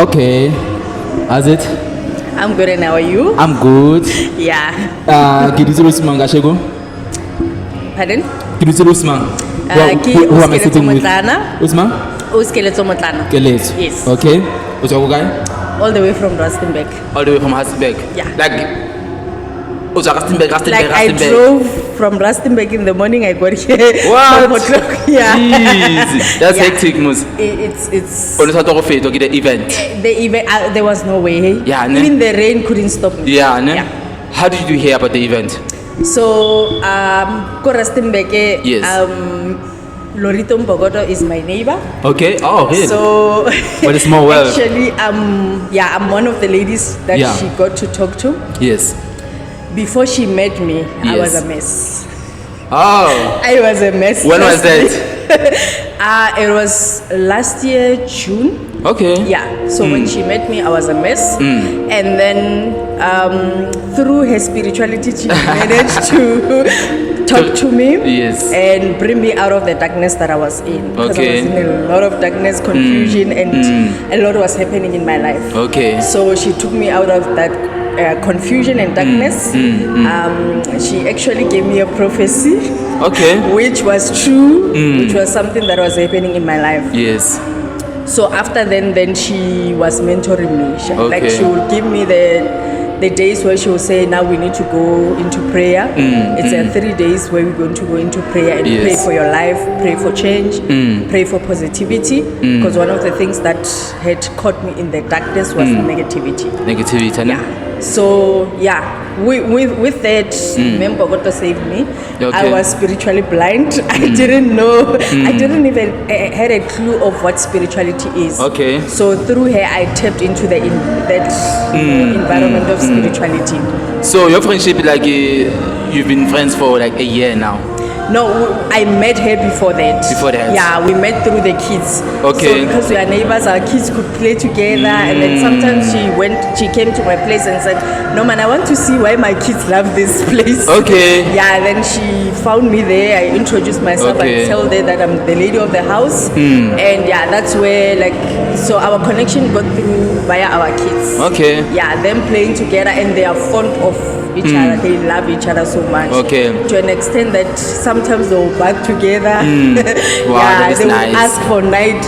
Okay. How's it? I'm good, and how are you? I'm good. Yeah. Ke dutse Usman Gashego. Pardon? Ke dutse Usman. Who am I sitting with? Usman? Keletso Motlana. Keletso. Yes. Okay. What's your guy? All the way from Rustenburg. All the way from Rustenburg? Yeah. Like Rustenburg. Like I drove from Rustenburg in the morning. I got here. What? 5 o'clock. Yeah. Jeez. That's hectic, Mus. It's. On the event. The event. There was no way. Yeah. Even the rain couldn't stop me. Yeah. Yeah. How did you hear about the event? So, go Rustenburg. Yes. Lorito Mbogoto is my neighbor. Okay. Oh, really? So, what a small world. Actually, I'm one of the ladies that she got to talk to. Yes. Before she met me, I was a mess. Oh. I was a mess. When was that? It was last year, June. Okay. Yeah. So when she met me, I was a mess. And then through her spirituality, she managed to talk to me and bring me out of the darkness that I was in. Because I was in a lot of darkness, confusion, and a lot was happening in my life. Okay. So she took me out of that confusion and darkness. She actually gave me a prophecy. Okay. Which was true, which was something that was happening in my life. Yes. So after then she was mentoring me. She would give me the days where she would say, now we need to go into prayer. It's 3 days where we're going to go into prayer and pray for your life, pray for change, pray for positivity. Because one of the things that had caught me in the darkness was negativity. Yeah. So with that, remember God saved me. I was spiritually blind. I didn't know. I didn't even had a clue of what spirituality is. Okay. So through her, I tapped into that environment of spirituality. So your friendship, like you've been friends for like a year now. No, I met her before that. Before that? Yeah, we met through the kids. Okay. So because we are neighbors, our kids could play together. And then sometimes she came to my place and said, no man, I want to see why my kids love this place. Okay. Yeah, then she found me there. I introduced myself and told her that I'm the lady of the house. And yeah, that's where so our connection got through via our kids. Okay. Yeah, them playing together and they are fond of each other. They love each other so much. Okay. To an extent that sometimes they'll back together. Wow, they will ask for night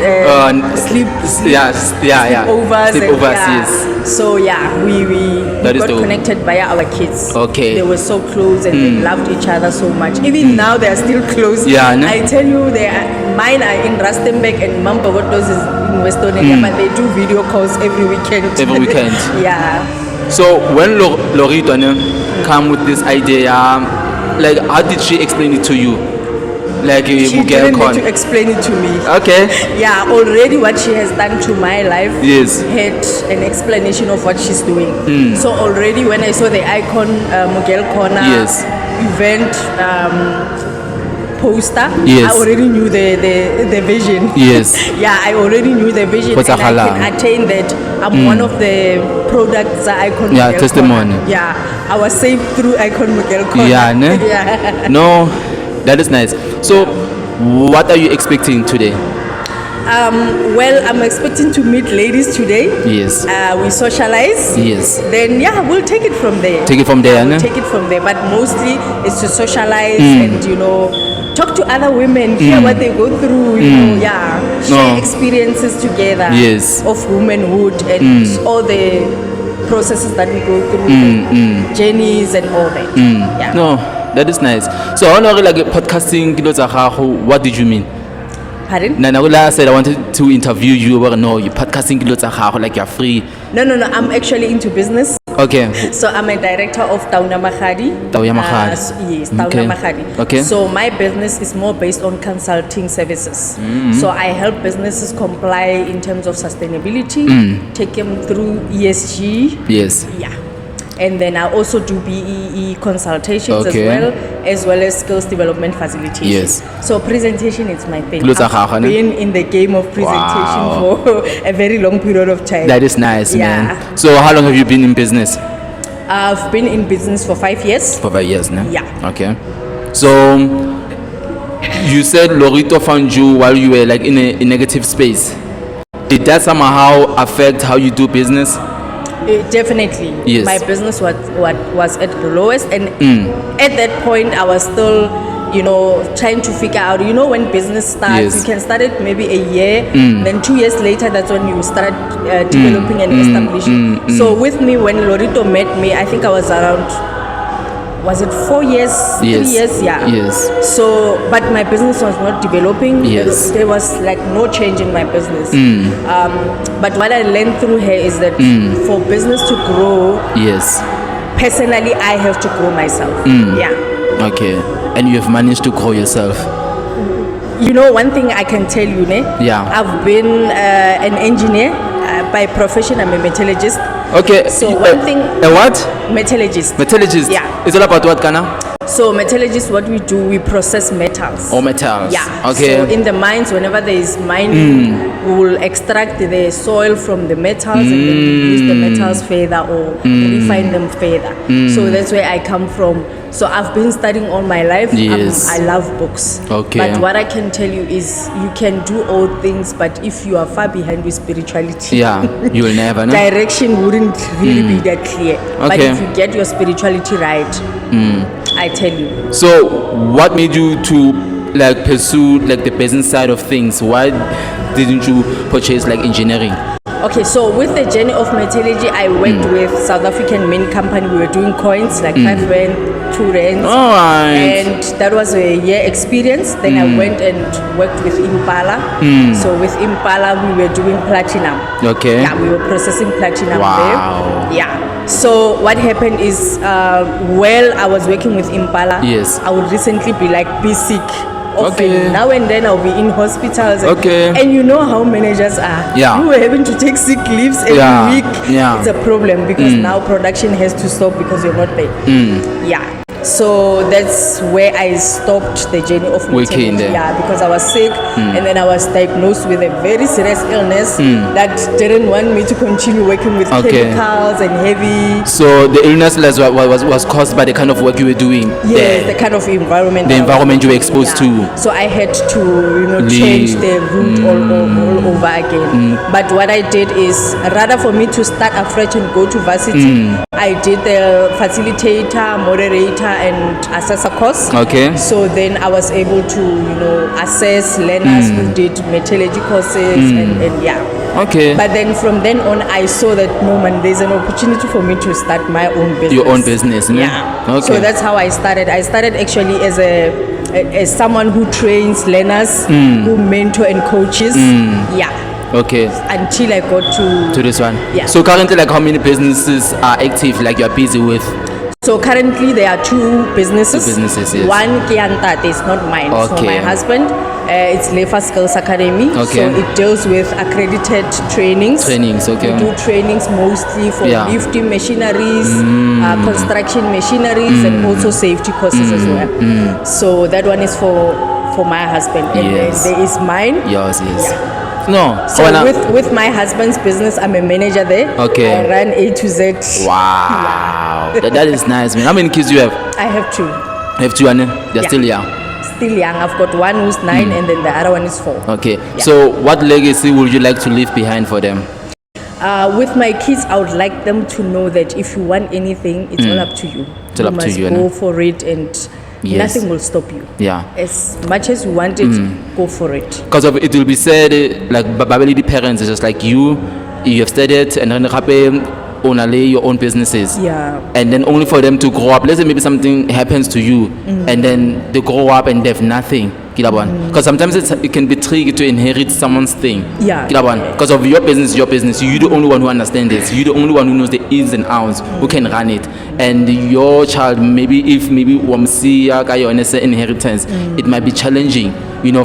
sleepovers. Yes. So we got connected via our kids. Okay. They were so close and they loved each other so much. Even now they are still close. Yeah. I tell you, mine are in Rustenburg and Mambagotos is in Westonia, but they do video calls every weekend. Yeah. So when Lorito came with this idea, like how did she explain it to you? Like she didn't need to explain it to me. Okay. Yeah, already what she has done to my life had an explanation of what she's doing. So already when I saw the icon Mugel Corner event poster, I already knew the vision. Yes. Yeah, I already knew the vision and I can attain that I'm one of the products Icon Mugel testimony. Corner. Yeah, I was saved through Icon Mugel Corner. Yeah. No, that is nice. So what are you expecting today? Well, I'm expecting to meet ladies today. Yes. We socialize. Yes. Then we'll take it from there. Take it from there, we'll take it from there. But mostly it's to socialize and talk to other women, hear what they go through, share experiences together of womanhood and all the processes that we go through, journeys and all that. Yeah. No, that is nice. So I know like podcasting, what did you mean? Pardon? I said I wanted to interview you, but no, you're podcasting, like you're free. No, I'm actually into business. Okay. So I'm a director of Tauna Mahadi. Yes, Tauna Mahadi. Okay. So my business is more based on consulting services. So I help businesses comply in terms of sustainability, take them through ESG. Yes. Yeah. And then I also do BEE consultations as well as skills development facilitation. Yes. So presentation is my thing. I've been in the game of presentation for a very long period of time. That is nice, man. So how long have you been in business? I've been in business for 5 years. For 5 years, no? Yeah. Okay. So you said Lorito found you while you were like in a negative space. Did that somehow affect how you do business? Definitely. Yes. My business was at the lowest, and at that point I was still, trying to figure out, when business starts, Yes. you can start it maybe a year, then 2 years later, that's when you start developing and establishing. So with me, when Lorito met me, I think I was around, was it 4 years, Yes. 3 years? Yeah. Yes. So, but my business was not developing. Yes. There was like no change in my business. But what I learned through her is that for business to grow, Yes. personally, I have to grow myself. Yeah. Okay. And you have managed to grow yourself. One thing I can tell you, Yeah. I've been an engineer. By profession, I'm a metallurgist. Okay. So one thing, A what? metallurgist. Metallurgist. Yeah. It's all about what, Kana? So metallurgist, what we do, we process metals. Or metals. Yeah. Okay. So in the mines, whenever there is mining, we will extract the soil from the metals and then use the metals further or refine them further. So that's where I come from. So I've been studying all my life. Yes. I love books. Okay. But what I can tell you is you can do all things, but if you are far behind with spirituality, Yeah. You will never know. direction wouldn't really be that clear. But Okay. if you get your spirituality right, I tell you. So, what made you to pursue the business side of things? Why didn't you purchase engineering? Okay, so with the journey of metallurgy, I worked with South African main company. We were doing coins like 5 rand, 2 rand. All right. And that was a year experience. Then I went and worked with Impala. So with Impala, we were doing platinum. Okay. Yeah, we were processing platinum Wow. there. Yeah. So what happened is, while I was working with Impala, Yes. I would recently be sick. Often. Okay. Now and then I'll be in hospitals. Okay. And you know how managers are. Yeah. You were having to take sick leaves every Yeah. week. Yeah. It's a problem because now production has to stop because you're not paid. Yeah. So that's where I stopped the journey of Working maternity. there. Yeah, because I was sick and then I was diagnosed with a very serious illness that didn't want me to continue working with Okay. chemicals and heavy. So, the illness was caused by the kind of work you were doing Yes, there. the kind of environment. The I was environment you were in, exposed to. So I had to, Leave. change the route all over again. But what I did is, rather for me to start afresh and go to varsity, I did the facilitator, moderator, and assessor course. Okay. So then I was able to, assess learners who did metallurgy courses and yeah. Okay. But then from then on, I saw that no man, there's an opportunity for me to start my own business. Your own business, ne? Yeah. Okay. So that's how I started. I started actually as someone who trains learners, who mentor and coaches. Yeah. Okay. Until I got To this one. Yeah. So currently, how many businesses are active? You're busy with? So currently there are 2 businesses. 2 businesses, yes. One Kiantate is not mine. So Okay. my husband, it's Lefa Skills Academy. Okay. So it deals with accredited trainings. Trainings, okay. We do trainings mostly for Yeah. lifting machineries, construction machineries, and also safety courses as well. So that one is for my husband. And Yes. then there is mine. Yours is. No. So with my husband's business, I'm a manager there. Okay. I run A to Z. Wow. that is nice, man. How many kids do you have? I have 2. You have 2 and they're Yeah. still young. Still young. I've got one who's 9 and then the other one is 4. Okay. So what legacy would you like to leave behind for them? With my kids, I would like them to know that if you want anything, it's all up to you. It's all up to must you, go no? for it and Yes. nothing will stop you. Yeah. As much as you want it, go for it. Because of it will be said Babali the parents is just like you have studied and then only your own businesses. Yeah. And then only for them to grow up. Let's say maybe something happens to you and then they grow up and they have nothing. Because sometimes it can be tricky to inherit someone's thing. Yeah. Because of your business, you're the only one who understands this. You're the only one who knows the ins and outs, who can run it. And your child, maybe Wamsia inheritance, it might be challenging,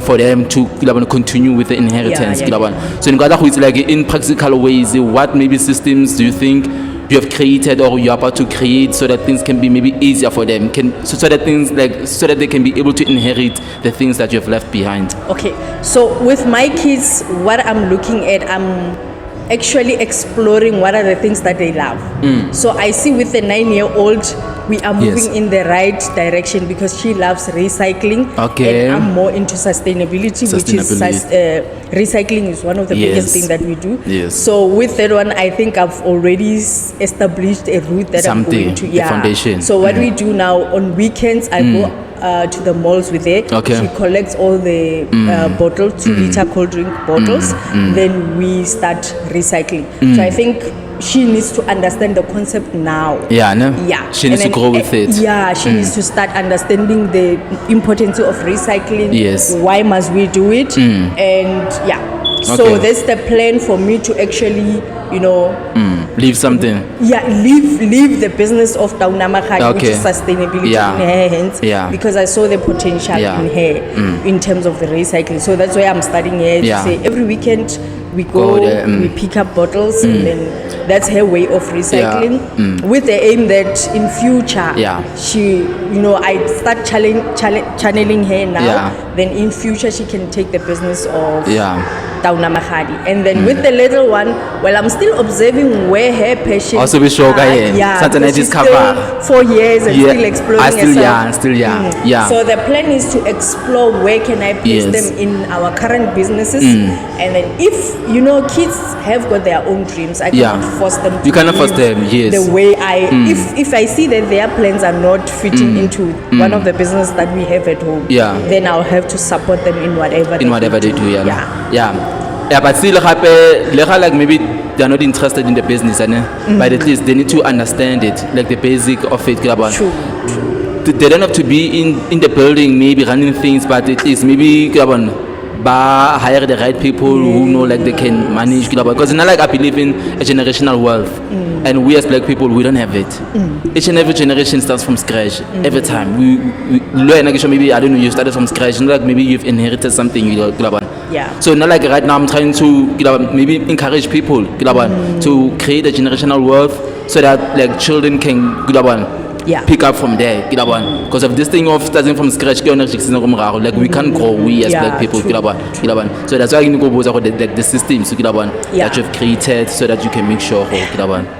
for them to continue with the inheritance. Yeah. So in practical ways, what maybe systems do you think you have created or you're about to create so that things can be maybe easier for them, so that they can be able to inherit the things that you have left behind? Okay. So with my kids, what I'm looking at, I'm actually exploring what are the things that they love. So I see with the 9-year-old, we are moving Yes. in the right direction because she loves recycling. Okay. And I'm more into sustainability, which is recycling is one of the biggest Yes. things that we do. Yes. So with that one, I think I've already established a route that Something, I'm going to. the foundation. So what we do now on weekends, I go to the malls with her. Okay. She collects all the bottles, 2-liter cold drink bottles. Then we start recycling. So I think she needs to understand the concept now. Yeah, no? Yeah. She needs to grow with it. Yeah, she needs to start understanding the importance of recycling. Yes. Why must we do it? And yeah. So Okay. that's the plan for me to actually, Leave something. leave the business of Taunamahadi, which Okay. is sustainability Yeah. in her hands. Yeah. Because I saw the potential Yeah. in her in terms of the recycling. So that's why I'm starting here Yeah. to say every weekend we Go go, there, we pick up bottles, and then that's her way of recycling with the aim that in future Yeah. she, I start channeling her now. Yeah. Then in future she can take the business of Yeah. Tauna Mahadi. And then with the little one, well, I'm still observing where her passion Also be sure, guy, something I because she's discover. still 4 years and still exploring Still herself. young, still young. Yeah. So the plan is to explore where can I place Yes. them in our current businesses. And then if, kids have got their own dreams, I Yeah. cannot force them to You cannot force live them, yes. the way if I see that their plans are not fitting into one of the business that we have at home, Yeah. then I'll have to support them in whatever they do, yeah. Yeah. Yeah, but still, like maybe they're not interested in the business, but at least they need to understand it, like the basic of it. True. They don't have to be in the building, maybe running things, but at least maybe hire the right people who know like they can manage. Because not like I believe in a generational wealth, and we as black people we don't have it. Each and every generation starts from scratch every time. We learn like maybe I don't know you started from scratch, not like maybe you've inherited something. Yeah. So not like right now I'm trying to maybe encourage people to create a generational wealth so that like children can pick up from there. Because of this thing of starting from scratch, like we can't grow we as black people. So that's why I go like the systems that you've created so that you can make sure.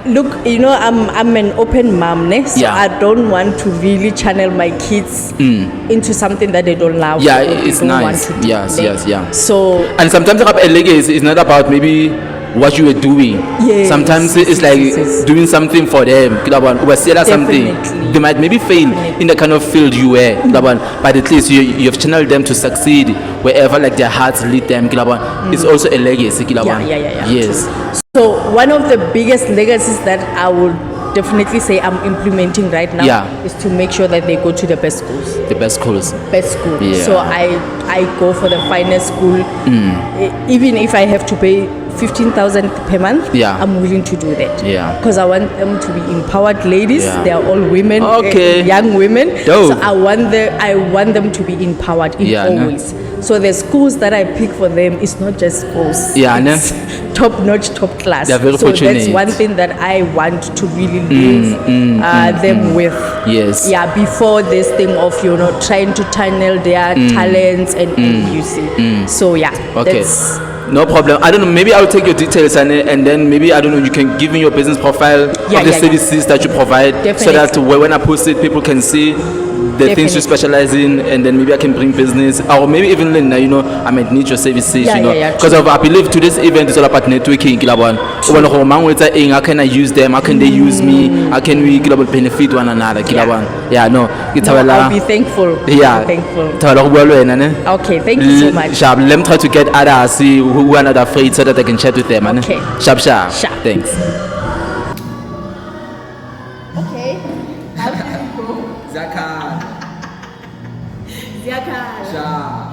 Look, I'm an open mom, so Yeah. I don't want to really channel my kids into something that they don't love. Yeah, or they it's don't nice. want to do. Yes, yeah. So And sometimes a legacy is not about maybe what you were doing. Yes, Sometimes it's like yes. doing something for them. Something. Definitely. They might maybe fail in the kind of field you were, but at least you've channeled them to succeed wherever like their hearts lead them. It's also a legacy. Yeah. Yes. So one of the biggest legacies that I would definitely say I'm implementing right now is to make sure that they go to the best schools. The best schools. Best school. Yeah. So I go for the finest school. Even if I have to pay 15,000 per month, I'm willing to do that. Yeah. Because I want them to be empowered ladies. Yeah. They are all women, Okay. young women. Dope. So I want them to be empowered in all no? ways. So the schools that I pick for them is not just schools. Yeah, no? It's top notch, top class. They're very so fortunate. that's one thing that I want to really leave them with. Yes. Yeah, before this thing of trying to channel their talents and you see. So yeah. Okay. That's, No problem. I don't know. Maybe I'll take your details and then maybe I don't know. You can give me your business profile of the services that you provide, so that when I post it, people can see the things you specialize in, and then maybe I can bring business, or maybe even I might need your services. Because I believe to this event is all about networking. How can I use them? How can they use me? How can we benefit one another? Yeah, no. I'll be thankful. Yeah. Thankful. Okay, thank you so much. Sharp. Let me try to get others who are not afraid so that I can chat with them. Okay. Sharp. Sharp. Thanks. Okay. How can I go? Zakar. Ziakala. Sharp.